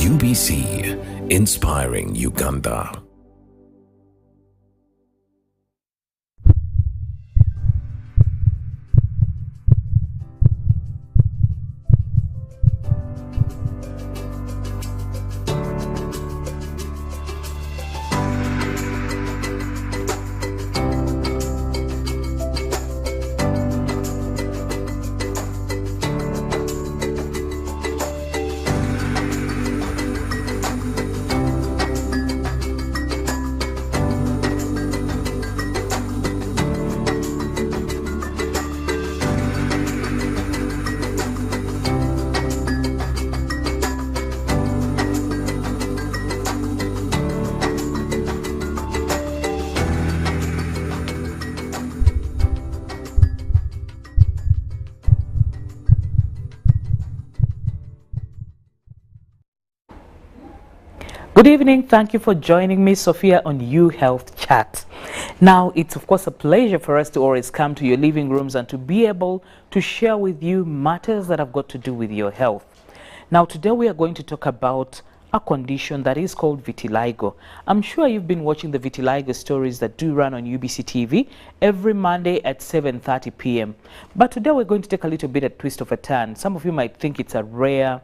UBC, inspiring Uganda. Good evening. Thank you for joining me, Sophia, on U Health Chat. Now, it's of course a pleasure for us to always come to your living rooms and to be able to share with you matters that have got to do with your health. Now, today we are going to talk about a condition that is called vitiligo. I'm sure you've been watching the vitiligo stories that do run on UBC TV every Monday at 7:30 p.m. But today we're going to take a little bit of a twist of a turn. Some of you might think it's a rare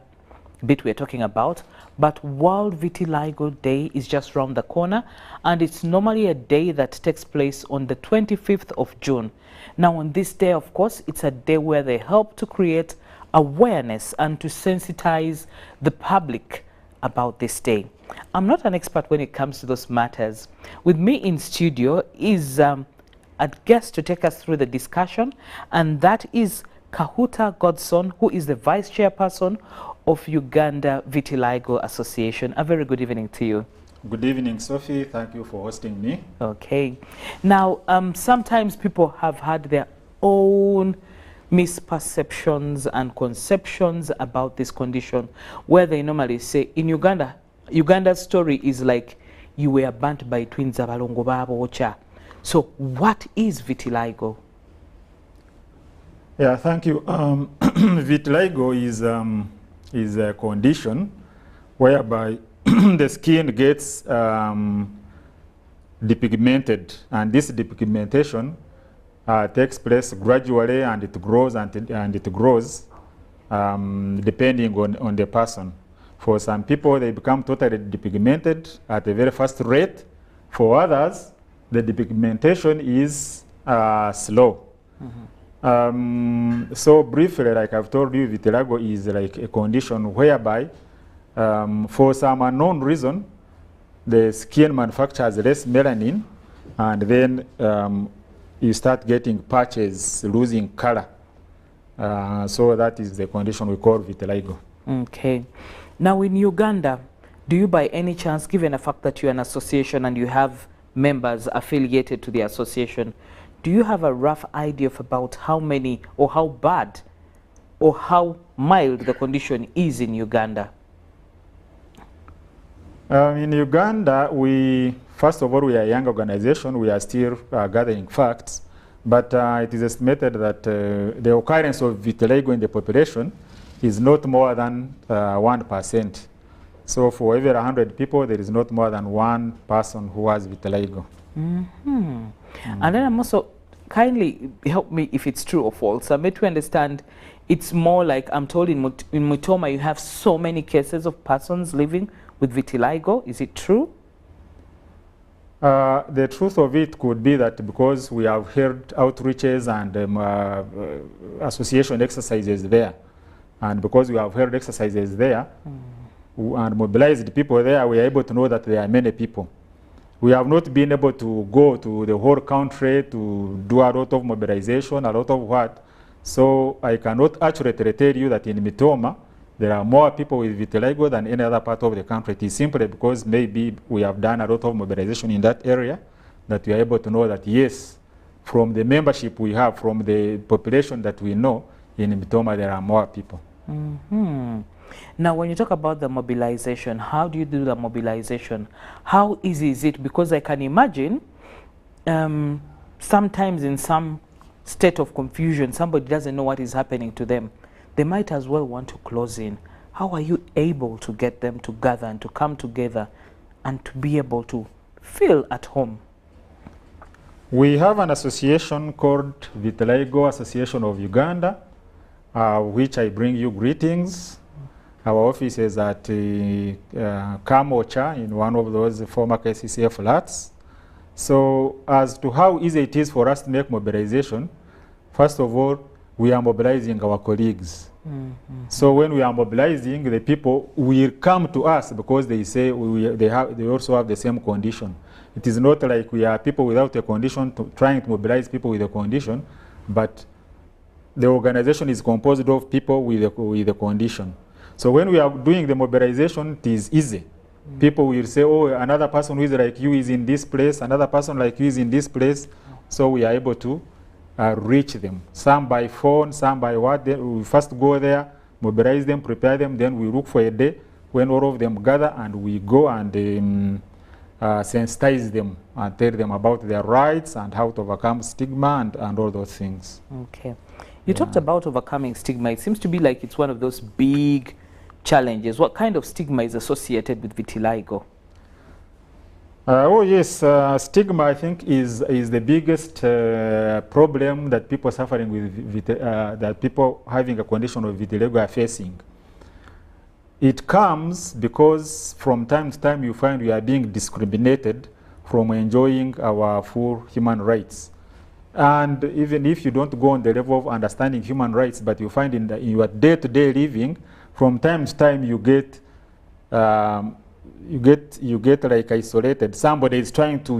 bit we're talking about, but World Vitiligo Day is just round the corner, and it's normally a day that takes place on the 25th of June. Now, on this day, of course, it's a day where they help to create awareness and to sensitize the public about this day. I'm not an expert when it comes to those matters. With me in studio is a guest to take us through the discussion, and that is Kahuta Godson, who is the Vice Chairperson of Uganda Vitiligo Association. A very good evening to you. Good evening, Sophie. Thank you for hosting me. Okay. Now, sometimes people have had their own misperceptions and conceptions about this condition, where they normally say, in Uganda, Uganda's story is like you were burnt by twins abalongo babocha. So what is vitiligo? Yeah, thank you. Vitiligo is a condition whereby the skin gets depigmented, and this depigmentation takes place gradually, and it grows and it grows depending on the person. For some people, they become totally depigmented at a very fast rate. For others, the depigmentation is slow. So briefly, like I've told you, vitiligo is like a condition whereby for some unknown reason, the skin manufactures less melanin, and then you start getting patches, losing color. So that is the condition we call vitiligo. Okay. Now in Uganda, do you by any chance, given the fact that you're an association and you have members affiliated to the association, do you have a rough idea of about how many or how bad or how mild the condition is in Uganda? In Uganda, first of all, we are a young organization. We are still gathering facts, but it is estimated that the occurrence of vitiligo in the population is not more than 1%. So for every 100 people, there is not more than one person who has vitiligo. And then I'm also, kindly help me if it's true or false. I made to understand it's more like, I'm told in Mutoma you have so many cases of persons living with vitiligo. Is it true? The truth of it could be that because we have held outreaches and association exercises there, and because we have held exercises there and mobilized people there, we are able to know that there are many people. We have not been able to go to the whole country to do a lot of mobilization, a lot of what. So I cannot accurately tell you that in Mitoma, there are more people with vitiligo than any other part of the country. It is simply because maybe we have done a lot of mobilization in that area that we are able to know that, yes, from the membership we have, from the population that we know, in Mitoma there are more people. Now, when you talk about the mobilization, how do you do the mobilization? How easy is it? Because I can imagine sometimes in some state of confusion, somebody doesn't know what is happening to them. They might as well want to close in. how are you able to get them to gather and to come together and to be able to feel at home? We have an association called Vitiligo Association of Uganda, which I bring you greetings. Our office is at Kamocha in one of those former KCCA flats. So as to how easy it is for us to make mobilization, first of all, we are mobilizing our colleagues. So when we are mobilizing, the people will come to us because they say they also have the same condition. It is not like we are people without a condition trying to mobilize people with a condition, but the organization is composed of people with a condition. So when we are doing the mobilization, it is easy. People will say, oh, another person who is like you is in this place, another person like you is in this place. So we are able to reach them. Some by phone, some by what. Then we first go there, mobilize them, prepare them, then we look for a day when all of them gather and we go and sensitize them and tell them about their rights and how to overcome stigma and all those things. Okay. You talked about overcoming stigma. It seems to be like it's one of those big challenges. What kind of stigma is associated with vitiligo? Oh yes, stigma I think is the biggest problem that people suffering with that people having a condition of vitiligo are facing. It comes because from time to time you find we are being discriminated from enjoying our full human rights. And even if you don't go on the level of understanding human rights, but you find in your day-to-day living, from time to time you get like isolated. Somebody is trying to,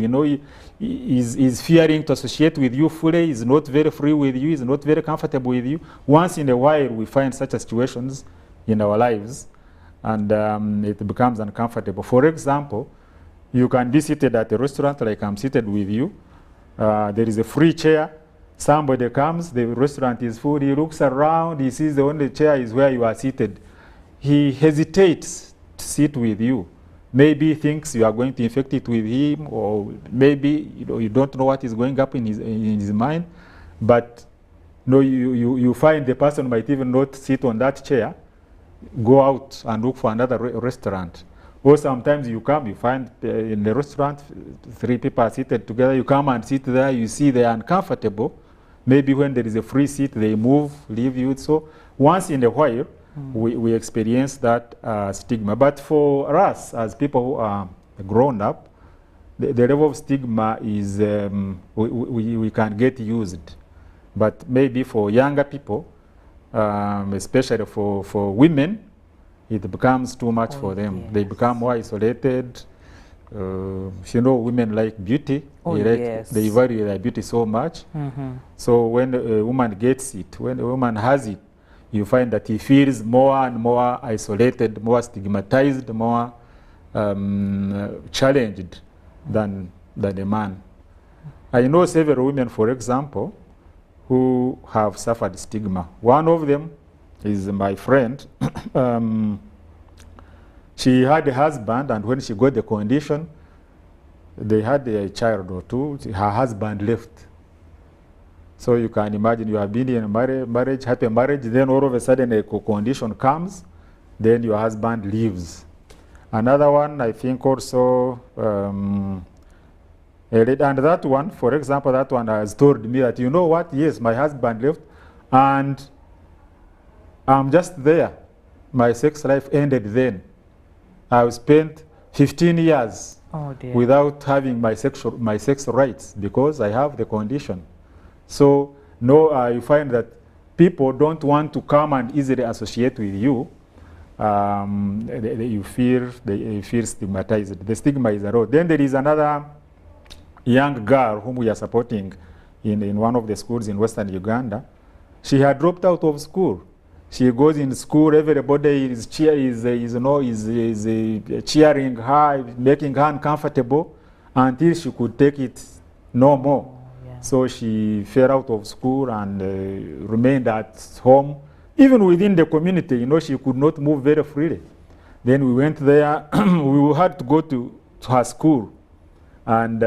is fearing to associate with you fully, is not very free with you, is not very comfortable with you. Once in a while we find such situations in our lives, and it becomes uncomfortable. For example, you can be seated at a restaurant like I'm seated with you. There is a free chair. Somebody comes, the restaurant is full, he looks around, he sees the only chair is where you are seated. He hesitates to sit with you. Maybe he thinks you are going to infect it with him, or maybe you don't know what is going up in his mind. But you find the person might even not sit on that chair, go out and look for another restaurant. Or sometimes you come, you find in the restaurant, 3 people are seated together, you come and sit there, you see they are uncomfortable. Maybe when there is a free seat, they move, leave you. So once in a while, we experience that stigma. But for us, as people who are grown up, the level of stigma is, we can get used. But maybe for younger people, especially for women, it becomes too much for them. Yes. They become more isolated. Women like beauty. They value their beauty so much. So when a woman gets it, when a woman has it, you find that he feels more and more isolated, more stigmatized, more challenged than a man. I know several women, for example, who have suffered stigma. One of them is my friend. She had a husband, and when she got the condition, they had a child or two. Her husband left. So you can imagine you have been in a marriage, happy marriage, then all of a sudden a condition comes, then your husband leaves. Another one, I think also, and that one, for example, that one has told me that, you know what, yes, my husband left, and I'm just there. My sex life ended then. I've spent 15 years without having my sex rights because I have the condition. So you find that people don't want to come and easily associate with you. You feel stigmatized. The stigma is a road. Then there is another young girl whom we are supporting in one of the schools in Western Uganda. She had dropped out of school. She goes in school, everybody is cheering her, making her uncomfortable until she could take it no more. So she fell out of school and remained at home. Even within the community, she could not move very freely. Then we went there. We had to go to her school. And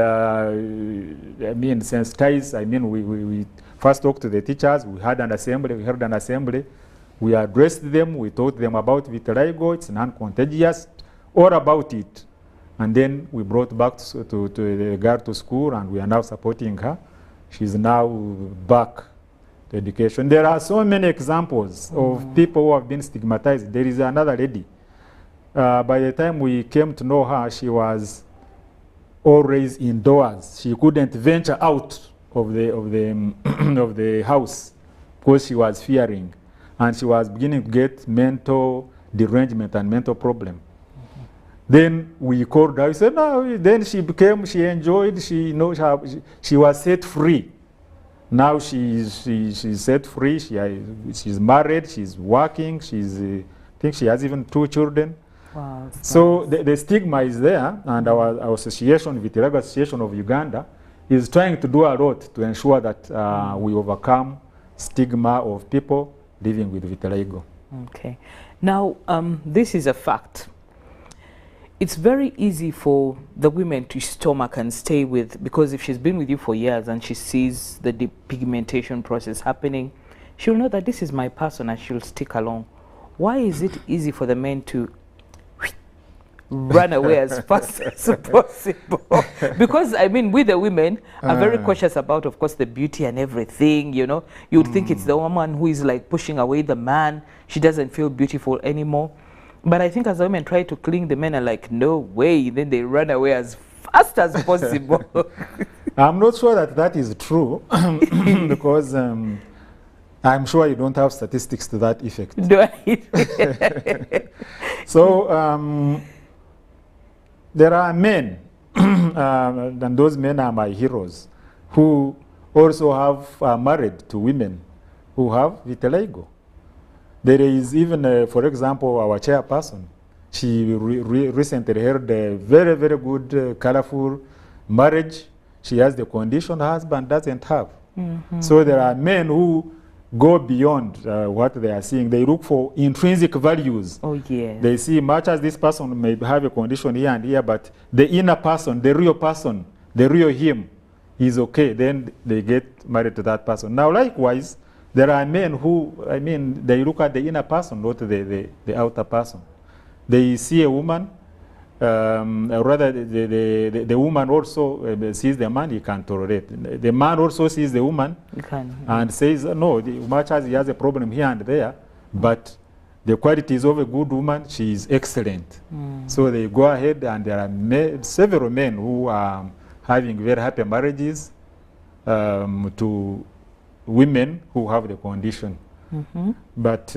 sensitize, we first talked to the teachers. We had an assembly, we held an assembly. We addressed them, we taught them about vitiligo, it's non-contagious, all about it. And then we brought back to the girl to school, and we are now supporting her. She's now back to education. There are so many examples of people who have been stigmatized. There is another lady. By the time we came to know her, she was always indoors. She couldn't venture out of the house because she was fearing, and she was beginning to get mental derangement and mental problem. Then we called her. We said no. Then she enjoyed. She was set free. Now she's set free. She's married. She's working. I think she has even 2 children. Wow, so the stigma is there, and our association, Vitiligo Association of Uganda, is trying to do a lot to ensure that we overcome stigma of people living with vitiligo. Okay. Now, this is a fact. It's very easy for the women to stomach and stay with, because if she's been with you for years and she sees the depigmentation process happening, she'll know that this is my person and she'll stick along. Why is it easy for the men to run away as fast as possible? Because I mean, we the women are very cautious about, of course, the beauty and everything, you know. You'd think it's the woman who is like pushing away the man. She doesn't feel beautiful anymore. But I think as the women try to cling, the men are like, no way. Then they run away as fast as possible. I'm not sure that is true because I'm sure you don't have statistics to that effect. Do I? So there are men, and those men are my heroes, who also are married to women who have vitiligo. There is even, for example, our chairperson. She recently held a very, very good, colorful marriage. She has the condition her husband doesn't have. So there are men who go beyond what they are seeing. They look for intrinsic values. Oh, yeah. They see much as this person may have a condition here and here, but the inner person, the real him, is okay. Then they get married to that person. Now, likewise, there are men who, I mean, they look at the inner person, not the outer person. They see a woman, rather the woman also sees the man he can tolerate. The man also sees the woman and says, no, much as he has a problem here and there, but the qualities of a good woman, she is excellent. So they go ahead, and there are several men who are having very happy marriages to women who have the condition. But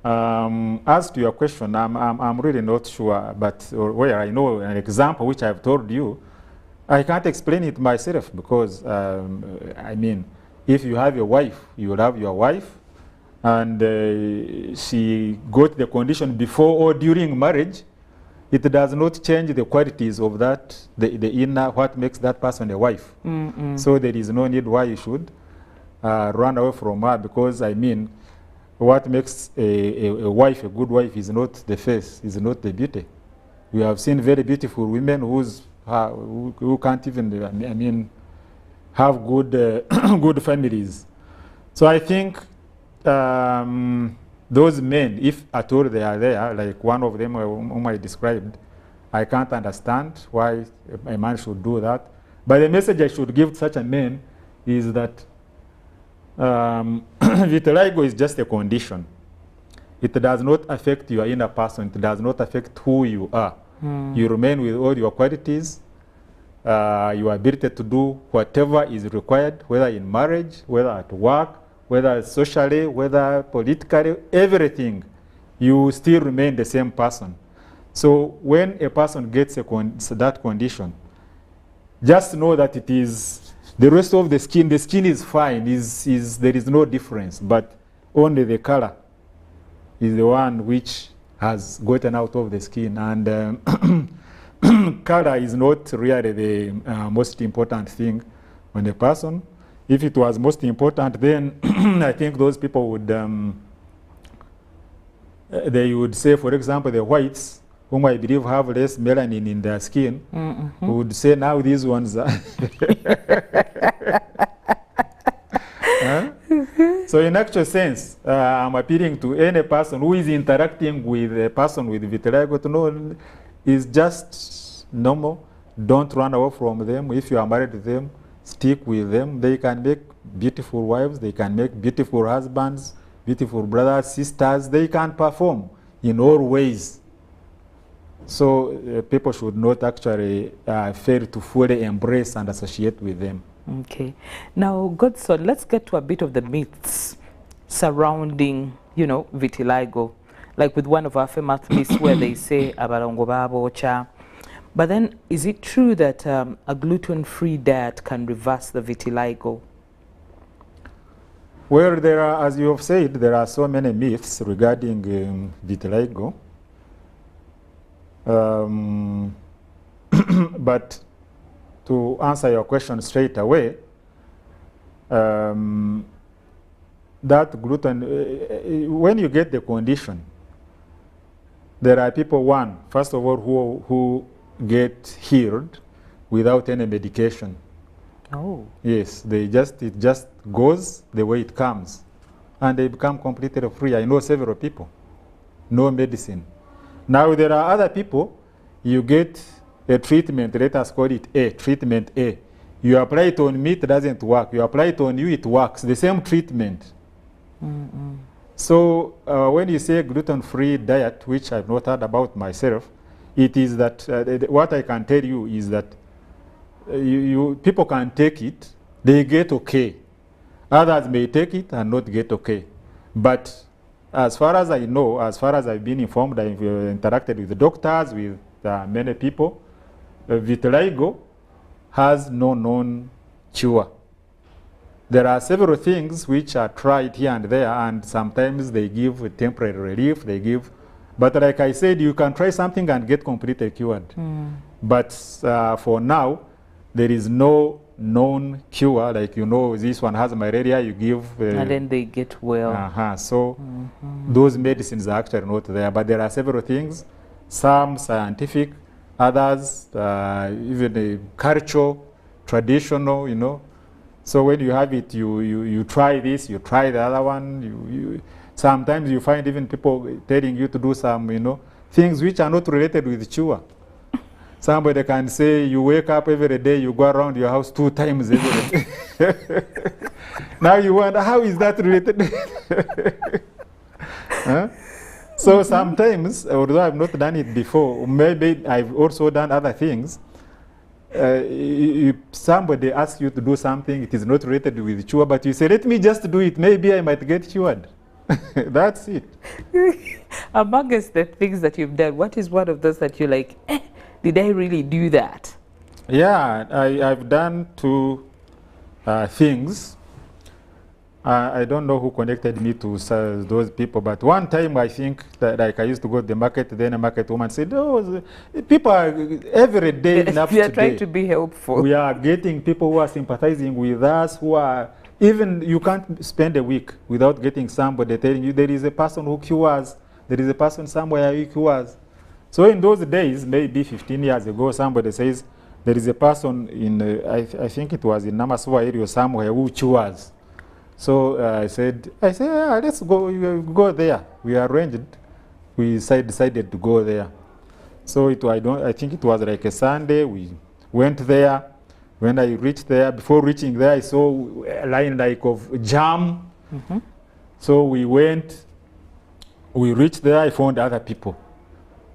as to your question, I'm really not sure, but where I know an example which I've told you, I can't explain it myself because, I mean, if you have a wife, you will have your wife, and she got the condition before or during marriage. It does not change the qualities of that, the inner, what makes that person a wife. So there is no need why you should run away from her, because, I mean, what makes a wife a good wife is not the face, is not the beauty. We have seen very beautiful women who can't even, I mean, have good, good families. So I think those men, if at all they are there, like one of them whom I described, I can't understand why a man should do that. But the message I should give to such a man is that vitiligo is just a condition. It does not affect your inner person. It does not affect who you are. You remain with all your qualities, your ability to do whatever is required, whether in marriage, whether at work, whether socially, whether politically, everything. You still remain the same person. So when a person gets that condition, just know that it is the rest of the skin is fine, there is no difference, but only the color is the one which has gotten out of the skin. And color is not really the most important thing on a person. If it was most important, then I think those people would, they would say, for example, the whites, whom I believe have less melanin in their skin, would say now these ones are So in actual sense, I'm appealing to any person who is interacting with a person with vitiligo to know it's just normal. Don't run away from them. If you are married to them, stick with them. They can make beautiful wives. They can make beautiful husbands, beautiful brothers, sisters. They can perform in all ways. So people should not actually fail to fully embrace and associate with them. Okay. Now, Godson, let's get to a bit of the myths surrounding, you know, vitiligo. Like with one of our famous myths where they say, abalongo babocha. But then, is it true that a gluten-free diet can reverse the vitiligo? Well, there are, as you have said, there are so many myths regarding vitiligo. But to answer your question straight away, that gluten, when you get the condition, there are people, first of all, who get healed without any medication. Oh. Yes, it just goes the way it comes, and they become completely free. I know several people, no medicine. Now there are other people, you get a treatment, let us call it treatment A. You apply it on me, it doesn't work. You apply it on you, it works. The same treatment. So when you say gluten-free diet, which I've not heard about myself, it is that what I can tell you is that people can take it, they get okay. Others may take it and not get okay. But as far as I know, as far as I've been informed, I've interacted with the doctors, with many people, vitiligo has no known cure. There are several things which are tried here and there, and sometimes they give temporary relief, but like I said, you can try something and get completely cured. But for now, there is no known cure, like, you know, this one has malaria, you give... and then they get well. So those medicines are actually not there, but there are several things, some scientific, others even cultural, traditional, you know. So when you have it, you try this, you try the other one. Sometimes you find even people telling you to do some, you know, things which are not related with cure. Somebody can say you wake up every day, you go around your house 2 times every day. Now you wonder, how is that related? Huh? So sometimes, although I've not done it before, maybe I've also done other things. If somebody asks you to do something, it is not related with cure, but you say, let me just do it, maybe I might get cured. That's it. Amongst the things that you've done, what is one of those that you're like, did I really do that? Yeah, I've done 2 things. I don't know who connected me to those people, but one time I think that, like, I used to go to the market, then a market woman said, oh, people are every day enough they are trying to be helpful. We are getting people who are sympathizing with us, who are, even you can't spend a week without getting somebody telling you there is a person who cures, there is a person somewhere who cures. So in those days, maybe 15 years ago, somebody says there is a person in, I think it was in Namaswa area somewhere who cures. So I said, yeah, let's go there. We arranged. We decided to go there. So I think it was like a Sunday. We went there. When I reached there, before reaching there, I saw a line like of jam. So we went. We reached there. I found other people.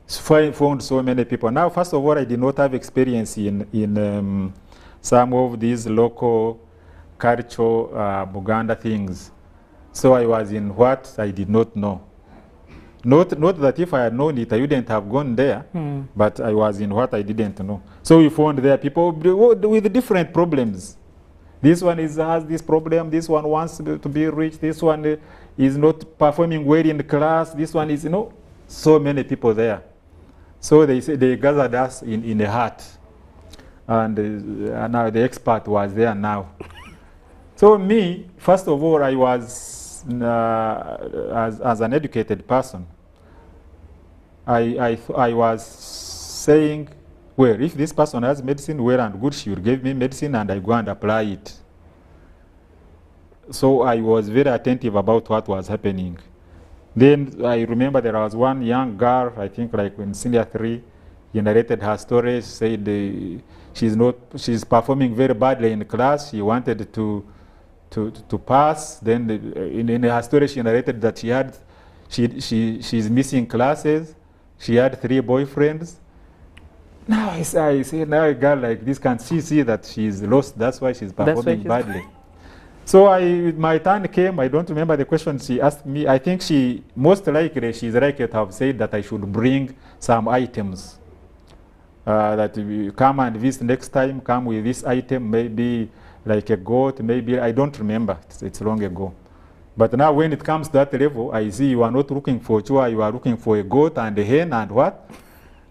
So I found so many people. Now, first of all, I did not have experience in some of these local cultural Uganda things. So I was in what I did not know. Not that if I had known it, I wouldn't have gone there, but I was in what I didn't know. So we found there people with different problems. This one has this problem, this one wants to be rich, this one is not performing well in the class, this one is, you know, so many people there. So they gathered us in a hut, and now the expert was there now. So me, first of all, I was, as an educated person, I was saying, well, if this person has medicine, well and good, she will give me medicine and I go and apply it. so I was very attentive about what was happening. Then I remember there was one young girl, I think like in senior 3, he narrated her story, said she's performing very badly in class. She wanted to pass. Then in her story she narrated that she's missing classes. She had 3 boyfriends. Now I say now a girl like this can see that she's lost. That's why she's performing badly. So my turn came. I don't remember the question she asked me. I think she's likely to have said that I should bring some items. That you come and visit next time, come with this item, maybe like a goat, maybe, I don't remember, it's long ago. But now when it comes to that level, I see you are not looking for chua, you are looking for a goat and a hen and what?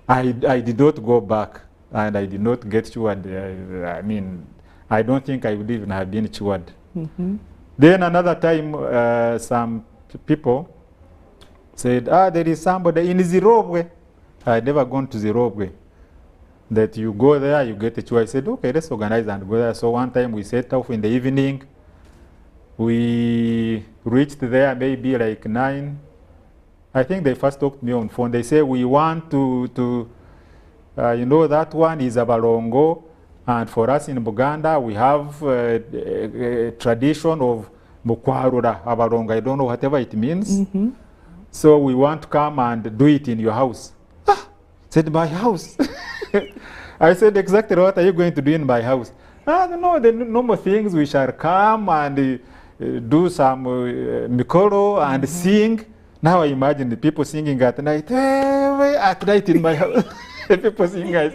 I did not go back and I did not get chewed. I mean, I don't think I would even have been chewed. Mm-hmm. Then another time, some people said, there is somebody in Zimbabwe. I had never gone to Zimbabwe. That you go there, you get a choice. I said, okay, let's organize and go there. So one time we set off in the evening. We reached there maybe like 9. I think they first talked to me on phone. They say, we want to you know, that one is a balongo. And for us in Uganda, we have a tradition of mukwarura, abalongo. I don't know whatever it means. Mm-hmm. So we want to come and do it in your house. Said, my house. I said, exactly what are you going to do in my house? No, the normal things, we shall come and do some mikoro and sing. Now I imagine the people singing at night in my house. The people singing.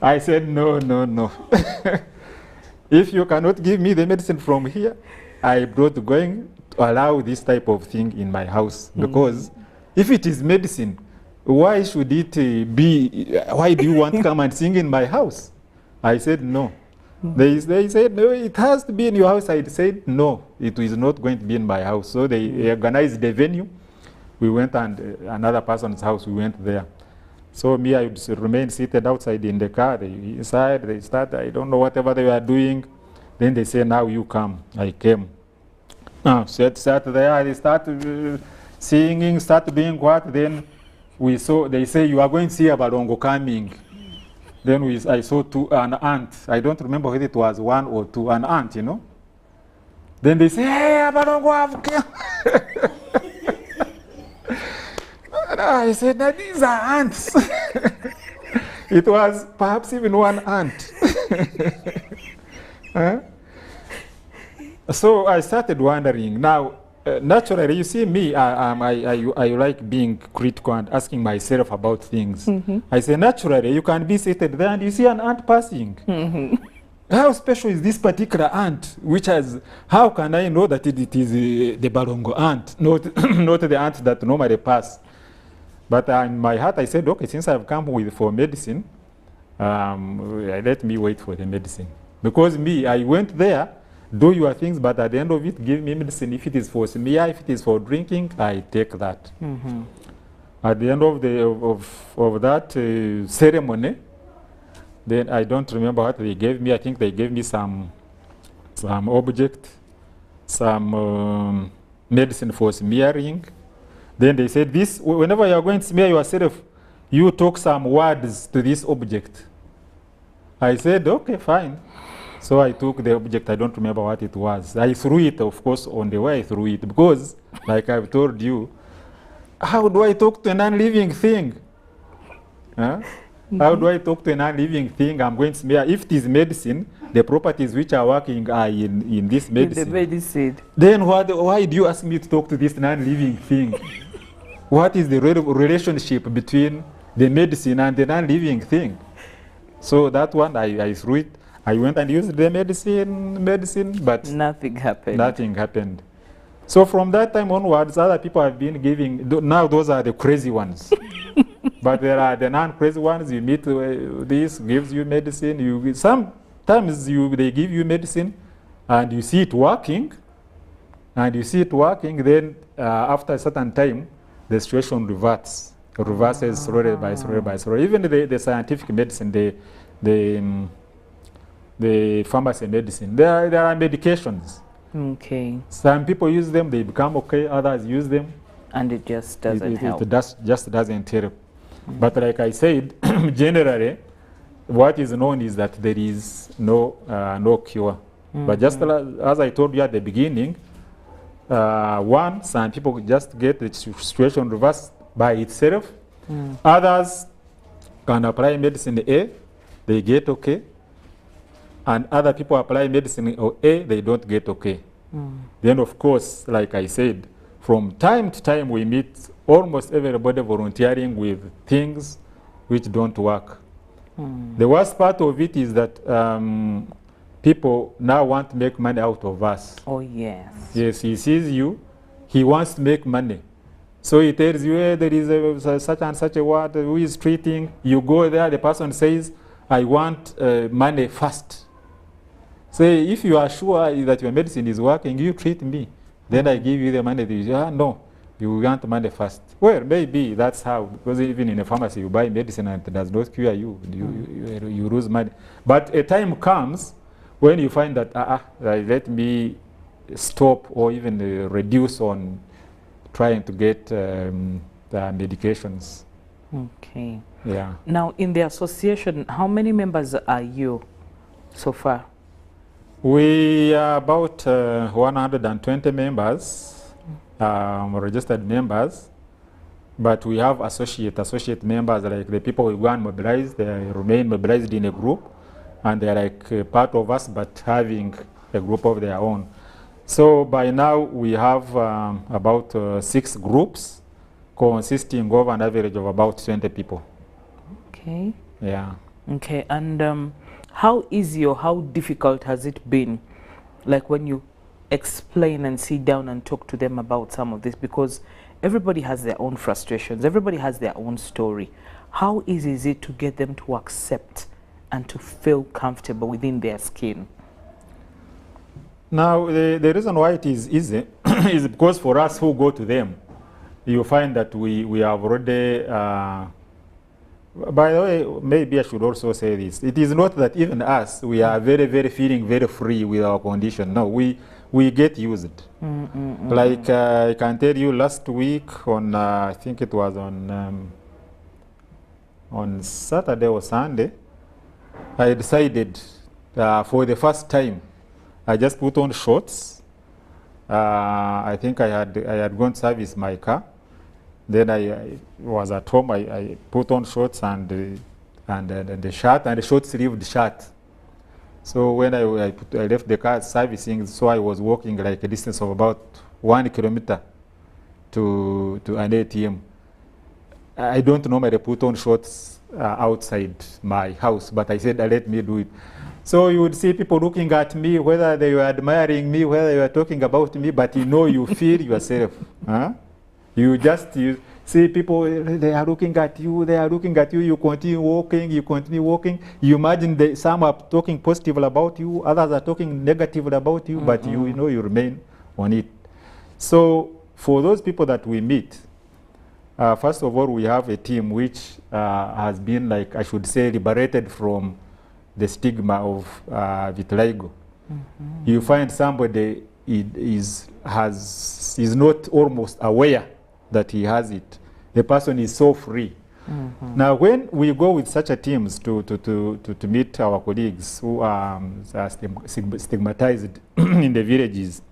I said, no. If you cannot give me the medicine from here, I'm not going to allow this type of thing in my house. Because if it is medicine, why should it be, why do you want to come and sing in my house? I said, no. They said, no, it has to be in your house. I said, no, it is not going to be in my house. So they organized the venue. We went and another person's house, we went there. So me, I would remain seated outside in the car. They inside, they start, I don't know whatever they were doing. Then they say, now you come. I came. Now, sat there, they start singing, start doing what? Then we saw, they say, you are going to see a balongo coming. Then I saw an ant. I don't remember whether it was 1 or 2, an ant, you know. Then they say, hey, a balongo have come. I said, that these are ants. It was perhaps even 1 ant. Huh? So I started wondering. Now, naturally, you see me, I like being critical and asking myself about things. Mm-hmm. I say, naturally, you can be seated there and you see an ant passing. Mm-hmm. How special is this particular ant? How can I know that it is the balongo ant, not the ant that normally pass? But in my heart, I said, okay, since I've come for medicine, let me wait for the medicine. Because me, I went there, do your things, but at the end of it, give me medicine. If it is for smear, if it is for drinking, I take that. Mm-hmm. At the end of that ceremony, then I don't remember what they gave me. I think they gave me some object, some medicine for smearing. Then they said, this, whenever you are going to smear yourself, you talk some words to this object. I said, okay, fine. So I took the object, I don't remember what it was. I threw it, of course, on the way I threw it, because, like I've told you, how do I talk to a non-living thing? Huh? Mm-hmm. How do I talk to a non-living thing? I'm going to smear. If it is medicine, the properties which are working are in this medicine. In the medicine. Then why do you ask me to talk to this non-living thing? What is the relationship between the medicine and the non-living thing? So that one, I threw it. I went and used the medicine, but nothing happened. Nothing happened. So from that time onwards, other people have been giving, now those are the crazy ones. But there are the non-crazy ones. You meet this, gives you medicine. Sometimes they give you medicine and you see it working. Then after a certain time, the situation reverses slowly by slowly. Even the scientific medicine, the pharmacy medicine, there are medications. Okay. Some people use them, they become okay, others use them. And it just doesn't help. It just doesn't help. But like I said, generally, what is known is that there is no cure. But just as I told you at the beginning, some people just get the situation reversed by itself. Others can apply medicine A, they get okay. And other people apply medicine A, they don't get okay. Then of course, like I said, from time to time we meet almost everybody volunteering with things which don't work. The worst part of it is that people now want to make money out of us. Oh, yes. Yes, he sees you, he wants to make money. So he tells you, hey, there is such and such a word who is treating. You go there, the person says, I want money fast. Say, if you are sure that your medicine is working, you treat me. Then I give you the money. You say, no, you want money fast. Well, maybe that's how, because even in a pharmacy, you buy medicine and it does not cure you. You lose money. But a time comes when you find that, let me stop or even reduce on trying to get the medications. Okay. Yeah. Now, in the association, how many members are you so far? We are about 120 members, registered members, but we have associate members, like the people who go and mobilize, they remain mobilized in a group, and they're like part of us, but having a group of their own. So by now we have about 6 groups consisting of an average of about 20 people. Okay. Yeah. Okay, and how easy or how difficult has it been, like when you explain and sit down and talk to them about some of this? Because everybody has their own frustrations, everybody has their own story. How easy is it to get them to accept and to feel comfortable within their skin? Now, the reason why it is easy is because for us who go to them, you find that we have already, by the way, maybe I should also say this. It is not that even us, we are feeling very free with our condition. No, we get used. Like I can tell you last week on, I think it was on Saturday or Sunday, I decided for the first time, I just put on shorts. I think I had gone to service my car. Then I was at home. I put on shorts and the shirt and the short-sleeved shirt. So when I left the car servicing, so I was walking like a distance of about 1 kilometer to an ATM. I don't normally put on shorts outside my house, but I said, let me do it. So you would see people looking at me, whether they were admiring me, whether they were talking about me, but you feel yourself. Huh? You see people, they are looking at you, you continue walking, you imagine some are talking positive about you, others are talking negative about you, but you remain on it. So for those people that we meet, first of all, we have a team which has been, like I should say, liberated from the stigma of vitiligo. You find somebody is not almost aware that he has it. The person is so free. Now, when we go with such a teams to meet our colleagues who are stigmatized in the villages,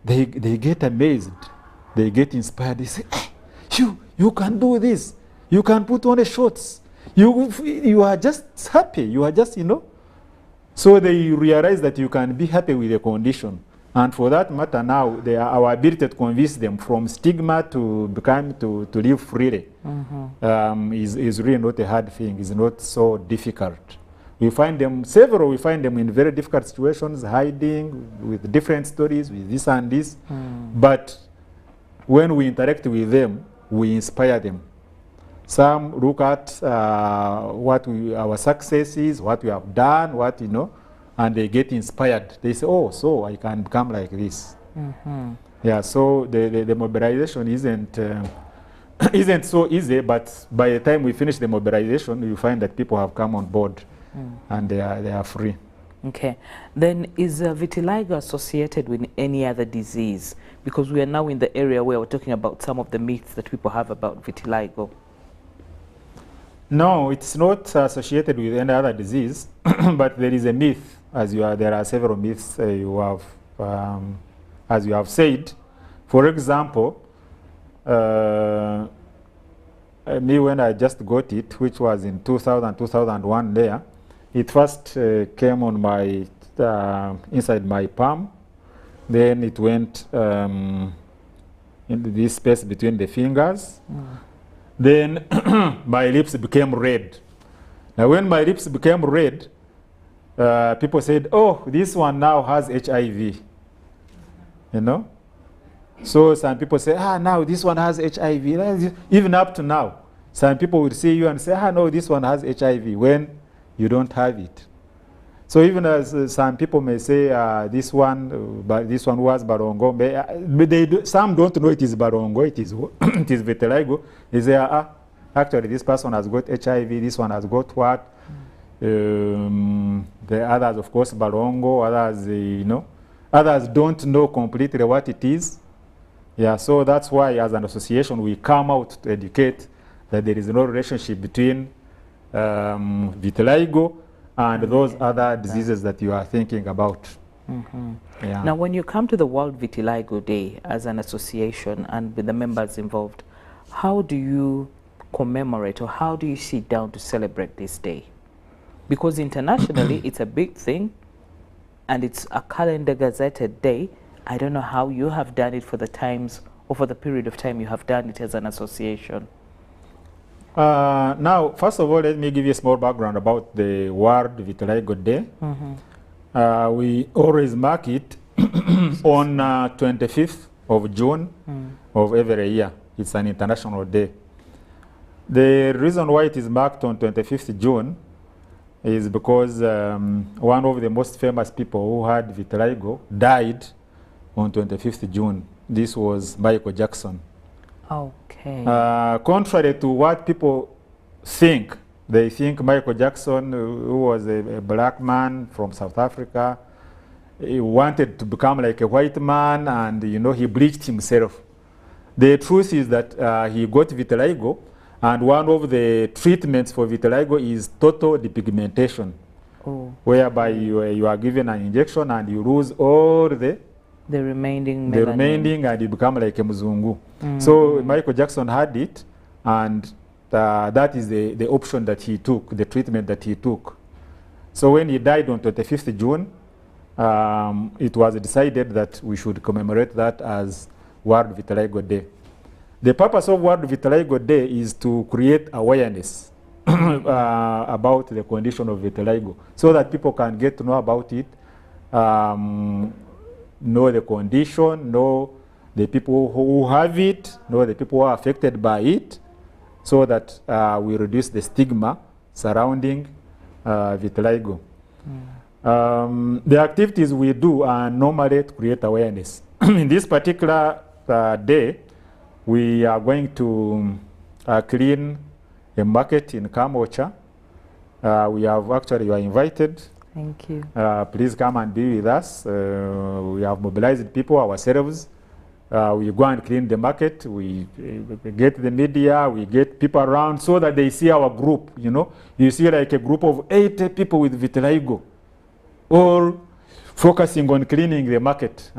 they get amazed, they get inspired. They say, you can do this. You can put on the shorts. You are just happy. You are just, So they realize that you can be happy with the condition. And for that matter now, our ability to convince them from stigma to live freely is really not a hard thing. It's not so difficult. We find them in very difficult situations, hiding with different stories, with this and this. But when we interact with them, we inspire them. Some look at what our success is, what we have done, and they get inspired. They say, oh, so I can become like this. Yeah, so the mobilization isn't so easy, but by the time we finish the mobilization, you find that people have come on board and they are free. Okay. Then is vitiligo associated with any other disease? Because we are now in the area where we're talking about some of the myths that people have about vitiligo. No, it's not associated with any other disease, but there is a myth, there are several myths as you have said. For example, me when I just got it, which was in 2000, 2001 there, it first came on my, inside my palm, then it went into this space between the fingers. Then my lips became red. Now when my lips became red, people said, oh, this one now has HIV, you know? So some people say, now this one has HIV. Even up to now, some people will see you and say, no, this one has HIV, when you don't have it. So even as some people may say, this one who has barongo, but some don't know it is barongo, it is, it is vitiligo. They say, actually this person has got HIV, this one has got what? The others, of course, barongo, others, you know, others don't know completely what it is. Yeah, so that's why as an association we come out to educate that there is no relationship between vitiligo and those other diseases that you are thinking about. Yeah. Now, when you come to the World Vitiligo Day as an association and with the members involved, how do you commemorate or how do you sit down to celebrate this day? Because internationally, it's a big thing and it's a calendar gazetted day. I don't know how you have done it for the times or for the period of time you have done it as an association. Now, first of all, let me give you a small background about the World Vitiligo Day. We always mark it on 25th of June of every year. It's an international day. The reason why it is marked on 25th June is because one of the most famous people who had vitiligo died on 25th June. This was Michael Jackson. Okay. Contrary to what people think, they think Michael Jackson, who was a black man from South Africa, he wanted to become like a white man and, you know, he bleached himself. The truth is that he got vitiligo, and one of the treatments for vitiligo is total depigmentation, whereby you are given an injection and you lose all the remaining and you become like a mzungu. So Michael Jackson had it, and that is the option that he took, the treatment that he took. So when he died on 25th June, it was decided that we should commemorate that as World Vitiligo Day. The purpose of World Vitiligo Day is to create awareness about the condition of vitiligo, so that people can get to know about it, know the condition, know the people who have it, know the people who are affected by it, so that we reduce the stigma surrounding vitiligo. The activities we do are normally to create awareness. In this particular day, we are going to clean a market in Kamocha. You are invited. Thank you. Please come and be with us. We have mobilized people ourselves. We go and clean the market. We get the media. We get people around so that they see our group. You know, you see like a group of 80 people with vitiligo, all focusing on cleaning the market.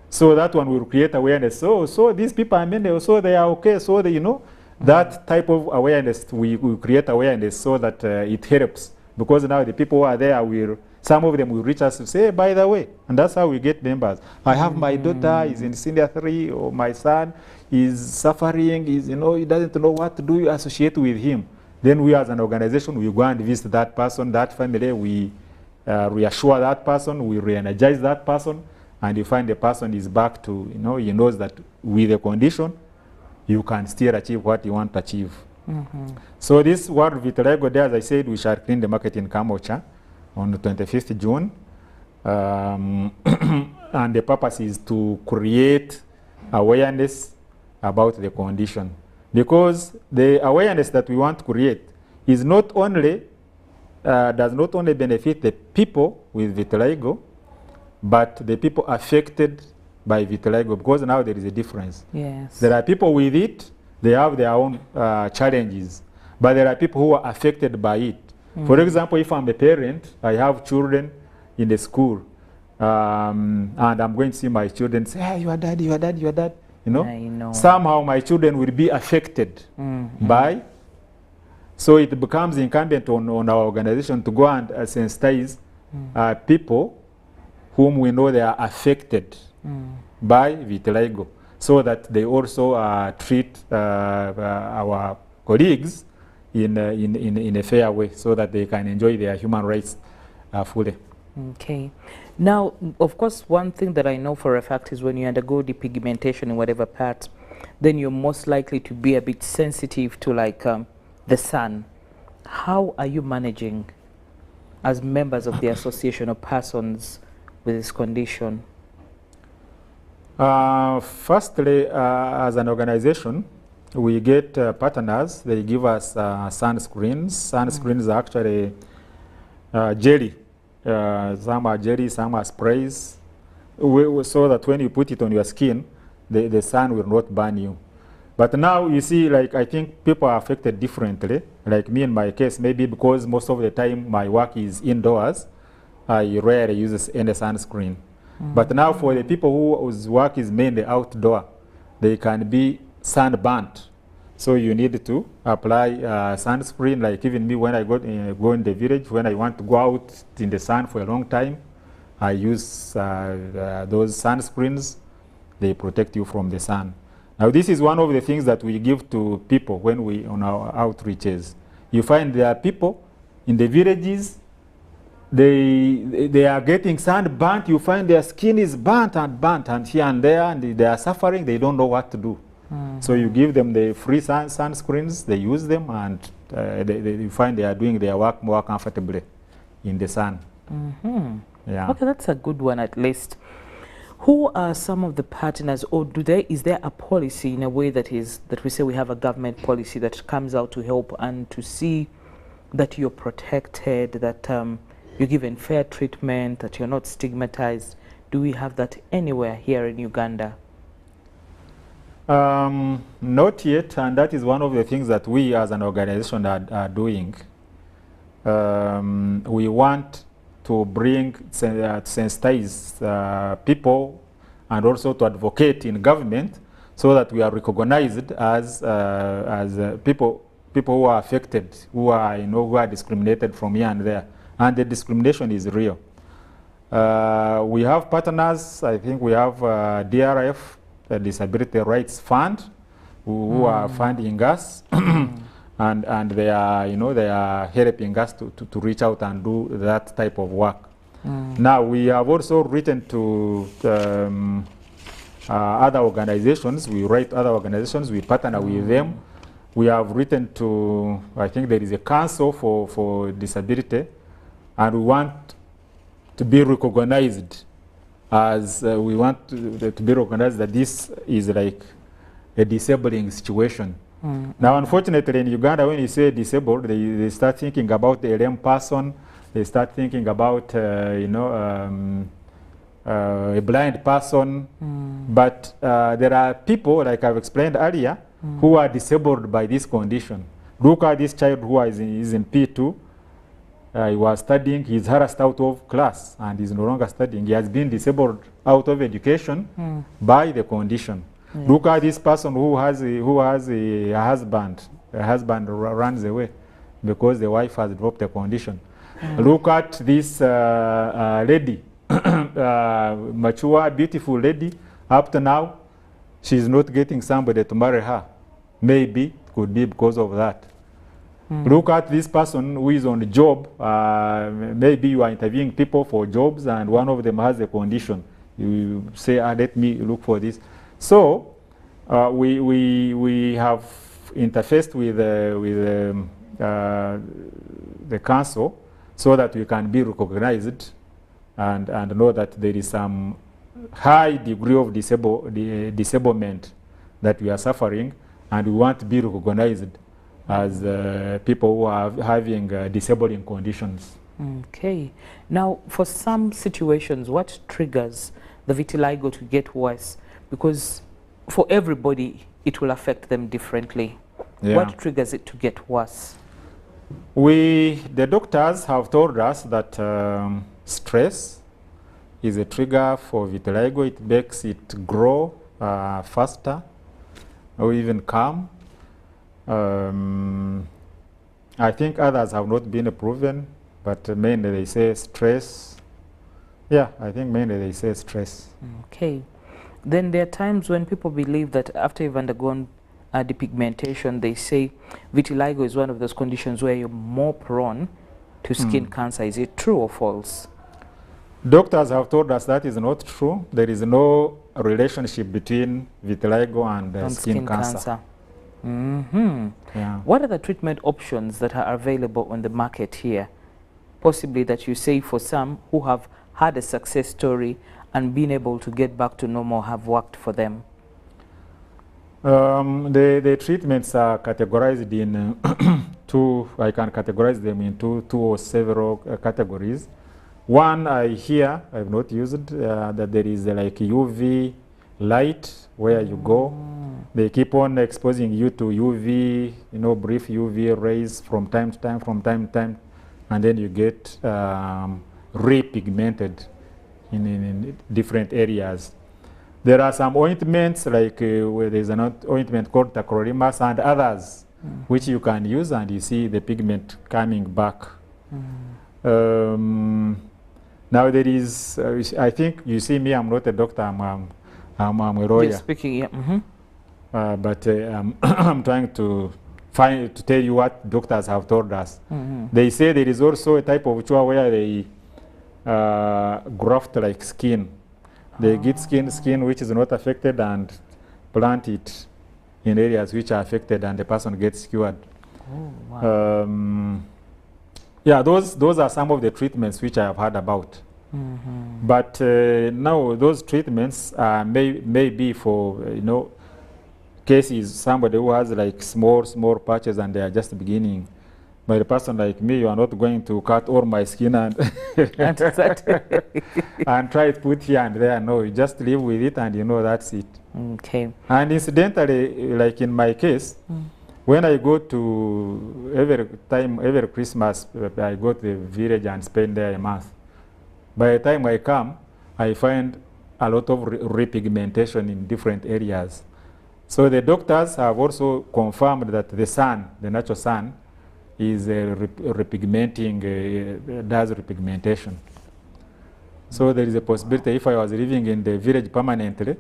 So that one will create awareness. So these people, I mean, so they are okay. So they, you know, that type of awareness, we create awareness so that it helps. Because now the people who are there, some of them will reach us to say, hey, by the way, and that's how we get members. I have my daughter is in senior 3, or my son is suffering, you know, he doesn't know what to do, you associate with him. Then we as an organization, we go and visit that person, that family, we reassure that person, we re-energize that person, and you find the person is back to, you know, he knows that with the condition, you can still achieve what you want to achieve. So this World Vitiligo Day, as I said, we shall clean the market in Kamocha on the 25th June. And the purpose is to create awareness about the condition. Because the awareness that we want to create is not only does not only benefit the people with vitiligo, but the people affected by vitiligo, because now there is a difference. Yes. There are people with it, they have their own challenges, but there are people who are affected by it. For example, if I'm a parent, I have children in the school, and I'm going to see my children say, hey, your dad, your dad, your dad. You know? I know. Somehow my children will be affected by. So it becomes incumbent on our organization to go and sensitize people whom we know they are affected by vitiligo, so that they also treat our colleagues in a fair way, so that they can enjoy their human rights fully. Okay. Now, of course, one thing that I know for a fact is when you undergo depigmentation in whatever part, then you're most likely to be a bit sensitive to like the sun. How are you managing as members of the association of persons with this condition? Firstly, as an organization, we get partners. They give us sunscreens. Sunscreens are actually jelly. Some are jelly, some are sprays, so that when you put it on your skin, the sun will not burn you. But now you see, like, I think people are affected differently. Like me in my case, maybe because most of the time my work is indoors, I rarely use any sunscreen. But now for the people whose work is mainly outdoor, they can be sunburnt. So you need to apply sunscreen. Like even me, when I go in the village, when I want to go out in the sun for a long time, I use those sunscreens. They protect you from the sun. Now this is one of the things that we give to people when we on our outreaches. You find there are people in the villages, they are getting sunburnt. You find their skin is burnt and here and there, and they are suffering. They don't know what to do. So you give them the free sunscreens, they use them, and you find they are doing their work more comfortably in the sun. Yeah. Okay, that's a good one at least. Who are some of the partners, or is there a policy in a way that we say we have a government policy that comes out to help and to see that you're protected, that you're given fair treatment, that you're not stigmatized? Do we have that anywhere here in Uganda? Not yet, and that is one of the things that we as an organization are doing. We want to bring, sensitize people and also to advocate in government, so that we are recognized as people who are affected, who are discriminated from here and there, and the discrimination is real. We have partners. I think we have DRF, the Disability Rights Fund, who are funding us, and they are helping us to reach out and do that type of work. Now we have also written to other organizations. We write other organizations. We partner with them. We have written to, I think there is a council for disability, and we want to be recognized as we want to be recognized that this is like a disabling situation. Now, unfortunately, in Uganda, when you say disabled, they start thinking about the lame person. They start thinking about, a blind person. But there are people, like I've explained earlier, who are disabled by this condition. Look at this child who is in P2. He was studying, he's harassed out of class, and he's no longer studying. He has been disabled out of education by the condition. Yes. Look at this person who has a husband. The husband runs away because the wife has dropped the condition. Look at this lady, mature, beautiful lady. Up to now, she's not getting somebody to marry her. Maybe it could be because of that. Look at this person who is on the job. Maybe you are interviewing people for jobs, and one of them has a condition. You say, let me look for this. So we have interfaced with the council, so that we can be recognized and know that there is some high degree of disablement that we are suffering, and we want to be recognized as people who are having disabling conditions. Okay. Now, for some situations, what triggers the vitiligo to get worse? Because for everybody, it will affect them differently. Yeah. What triggers it to get worse? The doctors have told us that stress is a trigger for vitiligo. It makes it grow faster or even calm. I think others have not been proven, but mainly they say stress. Yeah, I think mainly they say stress. Okay. Then there are times when people believe that after you've undergone depigmentation, they say vitiligo is one of those conditions where you're more prone to skin cancer. Is it true or false? Doctors have told us that is not true. There is no relationship between vitiligo and skin cancer. Yeah. What are the treatment options that are available on the market here? Possibly that you say for some who have had a success story and been able to get back to normal have worked for them. The treatments are categorized in I can categorize them into two or several categories. One I have not used, that there is like UV light where you go. They keep on exposing you to UV, brief UV rays from time to time, and then you get repigmented in different areas. There are some ointments, like where there's an ointment called tacrolimus and others, which you can use and you see the pigment coming back. Now there is, I think you see me, I'm not a doctor, I'm a lawyer. You're speaking, yeah. But I'm trying to tell you what doctors have told us. They say there is also a type of chua where they graft like skin. They get skin which is not affected and plant it in areas which are affected and the person gets cured. Oh, wow. Yeah, those are some of the treatments which I have heard about. But now those treatments may be for cases, somebody who has like small patches and they are just beginning. But a person like me, you are not going to cut all my skin and and try to put here and there. No, you just live with it and that's it. Okay. And incidentally, like in my case, when I go to every Christmas, I go to the village and spend there a month. By the time I come, I find a lot of repigmentation in different areas. So the doctors have also confirmed that the sun, the natural sun, is repigmenting, does repigmentation. So there is a possibility if I was living in the village permanently,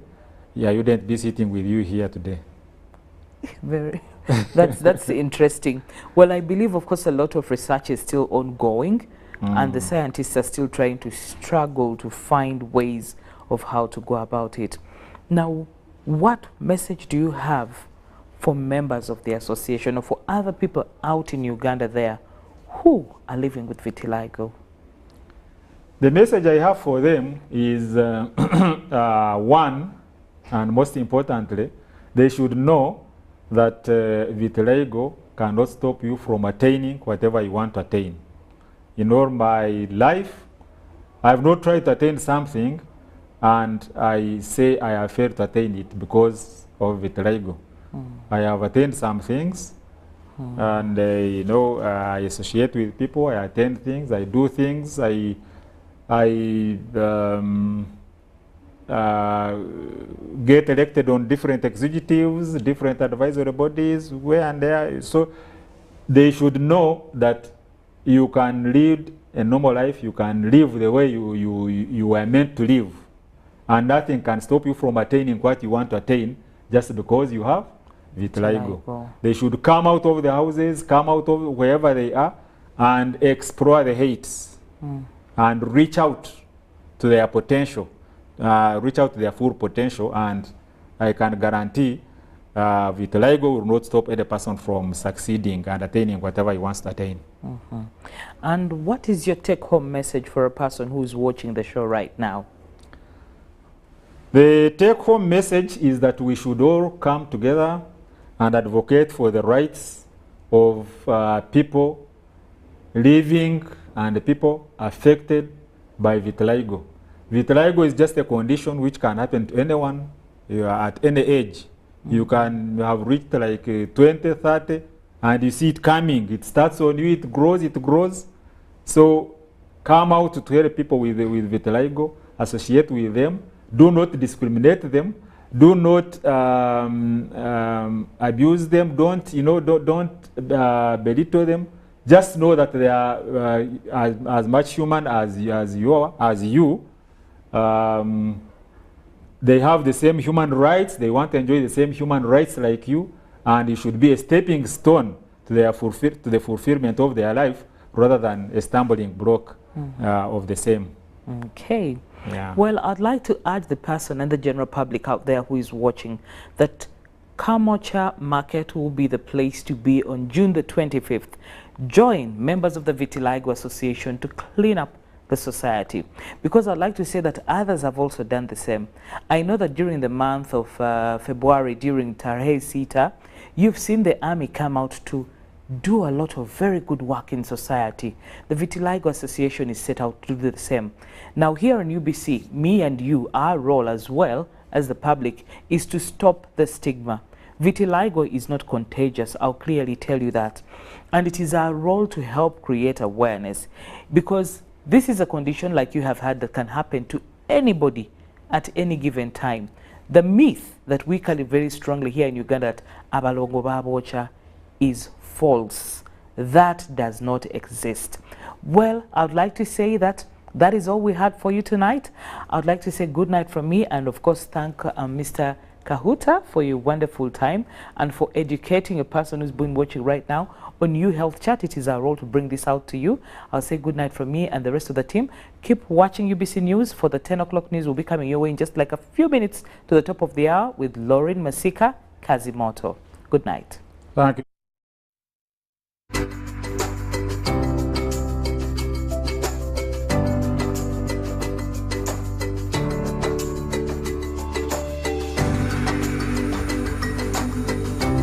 I wouldn't be sitting with you here today. Very. That's interesting. Well, I believe, of course, a lot of research is still ongoing, and the scientists are still trying to struggle to find ways of how to go about it. Now, what message do you have for members of the association or for other people out in Uganda there who are living with vitiligo? The message I have for them is one, and most importantly, they should know that vitiligo cannot stop you from attaining whatever you want to attain. In all my life, I have not tried to attain something and I say I have failed to attain it because of vitiligo. I have attained some things, and I associate with people, I attend things, I do things, I get elected on different executives, different advisory bodies, where and there. So they should know that you can lead a normal life, you can live the way you were meant to live. And nothing can stop you from attaining what you want to attain just because you have vitiligo. They should come out of the houses, come out of wherever they are, and explore the hates and reach out to their potential, reach out to their full potential, and I can guarantee vitiligo will not stop any person from succeeding and attaining whatever he wants to attain. And what is your take-home message for a person who is watching the show right now? The take-home message is that we should all come together and advocate for the rights of people living and people affected by vitiligo. Vitiligo is just a condition which can happen to anyone at any age. You can have reached like 20, 30, and you see it coming. It starts on you, it grows. So come out to help people with vitiligo, associate with them, do not discriminate them, do not abuse them, don't belittle them. Just know that they are as much human as you. They have the same human rights. They want to enjoy the same human rights like you, and it should be a stepping stone to the fulfillment of their life, rather than a stumbling block of the same. Okay. Yeah. Well, I'd like to urge the person and the general public out there who is watching that Kamocha Market will be the place to be on June the 25th. Join members of the Vitiligo Association to clean up the society, because I'd like to say that others have also done the same. I know that during the month of February, during Tarehe Sita, you've seen the army come out to do a lot of very good work in society. The Vitiligo Association is set out to do the same. Now here in UBC, me and you, our role as well as the public is to stop the stigma. Vitiligo is not contagious, I'll clearly tell you that. And it is our role to help create awareness, because this is a condition like you have had that can happen to anybody at any given time. The myth that we carry very strongly here in Uganda that abalongo babocha is false. That does not exist. Well, I'd like to say that that is all we had for you tonight. I'd like to say good night from me, and of course thank Mr. Kahuta for your wonderful time and for educating a person who's been watching right now on You Health Chat. It is our role to bring this out to you. I'll say good night from me and the rest of the team. Keep watching UBC News, for the 10 o'clock news will be coming your way in just like a few minutes to the top of the hour with Lauren Masika Kazimoto. Good night. Thank you.